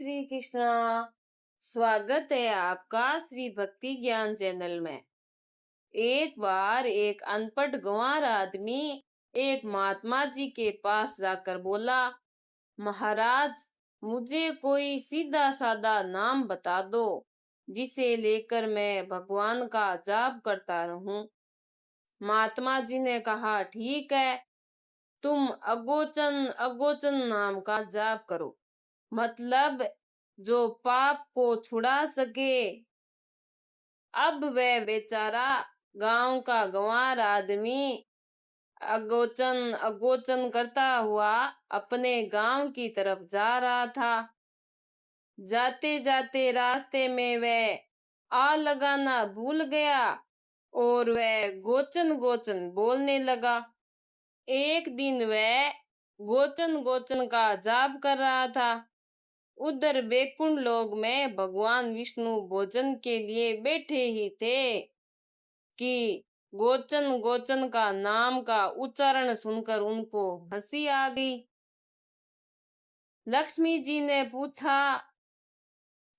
श्री कृष्णा। स्वागत है आपका श्री भक्ति ज्ञान चैनल में। एक बार एक अनपढ़ गंवार आदमी एक महात्मा जी के पास जाकर बोला, महाराज, मुझे कोई सीधा साधा नाम बता दो जिसे लेकर मैं भगवान का जाप करता रहूं। महात्मा जी ने कहा, ठीक है, तुम अगोचन अगोचन नाम का जाप करो, मतलब जो पाप को छुड़ा सके। अब वह बेचारा गांव का गंवार आदमी अगोचन अगोचन करता हुआ अपने गांव की तरफ जा रहा था। जाते जाते रास्ते में वह आ लगाना भूल गया और वह गोचन गोचन बोलने लगा। एक दिन वह गोचन गोचन का जाप कर रहा था। उधर बैकुंठ लोक में भगवान विष्णु भोजन के लिए बैठे ही थे कि गोचन गोचन का नाम का उच्चारण सुनकर उनको हंसी आ गई। लक्ष्मी जी ने पूछा,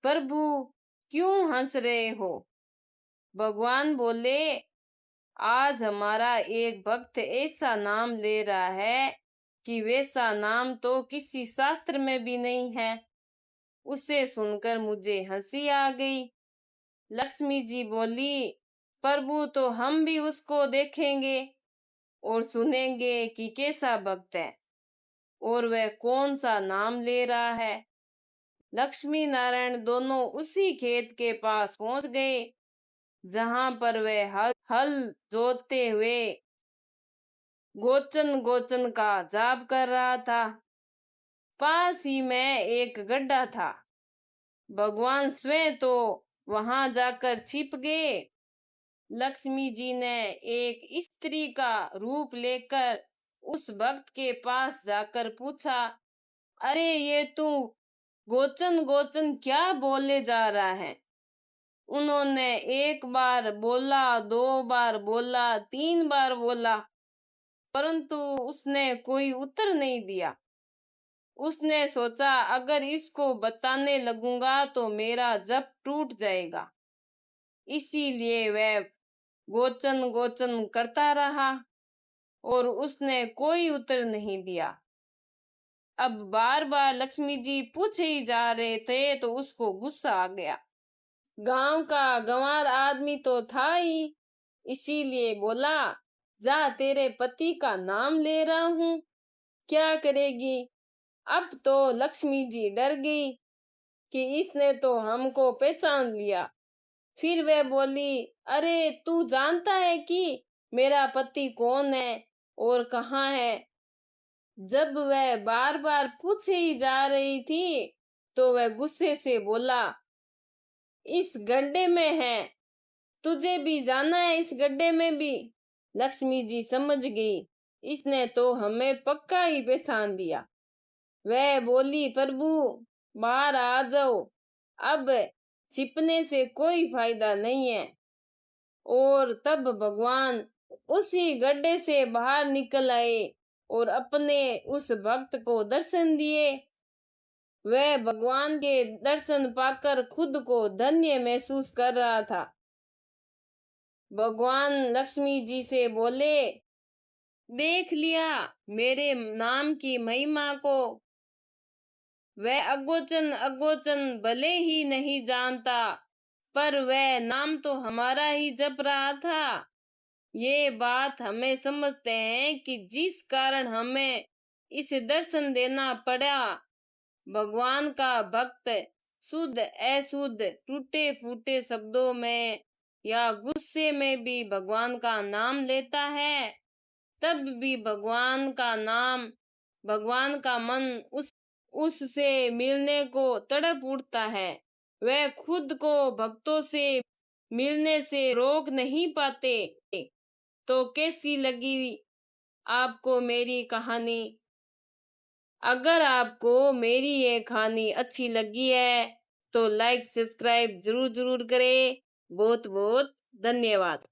प्रभु क्यों हंस रहे हो? भगवान बोले, आज हमारा एक भक्त ऐसा नाम ले रहा है कि वैसा नाम तो किसी शास्त्र में भी नहीं है। उसे सुनकर मुझे हंसी आ गई। लक्ष्मी जी बोली, प्रभु तो हम भी उसको देखेंगे और सुनेंगे कि कैसा भक्त है और वह कौन सा नाम ले रहा है। लक्ष्मी नारायण दोनों उसी खेत के पास पहुंच गए जहां पर वह हल जोतते हुए गोचन गोचन का जाप कर रहा था। पास ही में एक गड्ढा था। भगवान स्वयं तो वहां जाकर छिप गए। लक्ष्मी जी ने एक स्त्री का रूप लेकर उस भक्त के पास जाकर पूछा, अरे ये तू गोचन गोचन क्या बोले जा रहा है? उन्होंने एक बार बोला, दो बार बोला, तीन बार बोला, परंतु उसने कोई उत्तर नहीं दिया। उसने सोचा, अगर इसको बताने लगूंगा तो मेरा जप टूट जाएगा। इसीलिए वह गोचन गोचन करता रहा और उसने कोई उत्तर नहीं दिया। अब बार बार लक्ष्मी जी पूछे ही जा रहे थे तो उसको गुस्सा आ गया। गांव का गंवार आदमी तो था ही, इसीलिए बोला, जा, तेरे पति का नाम ले रहा हूँ, क्या करेगी? अब तो लक्ष्मी जी डर गई कि इसने तो हमको पहचान लिया। फिर वह बोली, अरे तू जानता है कि मेरा पति कौन है और कहाँ है? जब वह बार बार पूछे ही जा रही थी तो वह गुस्से से बोला, इस गड्ढे में है, तुझे भी जाना है इस गड्ढे में भी? लक्ष्मी जी समझ गई, इसने तो हमें पक्का ही पहचान लिया। वह बोली, प्रभु बाहर आ जाओ, अब छिपने से कोई फायदा नहीं है। और तब भगवान उसी गड्ढे से बाहर निकल आए और अपने उस भक्त को दर्शन दिए। वह भगवान के दर्शन पाकर खुद को धन्य महसूस कर रहा था। भगवान लक्ष्मी जी से बोले, देख लिया मेरे नाम की महिमा को। वह अगोचन अगोचन भले ही नहीं जानता, पर वह नाम तो हमारा ही जप रहा था। ये बात हमें समझते हैं कि जिस कारण हमें इसे दर्शन देना पड़ा। भगवान का भक्त शुद्ध अशुद्ध टूटे फूटे शब्दों में या गुस्से में भी भगवान का नाम लेता है, तब भी भगवान का नाम, भगवान का मन उससे मिलने को तड़प उठता है। वह खुद को भक्तों से मिलने से रोक नहीं पाते। तो कैसी लगी आपको मेरी कहानी? अगर आपको मेरी ये कहानी अच्छी लगी है तो लाइक सब्सक्राइब जरूर करें। बहुत बहुत धन्यवाद।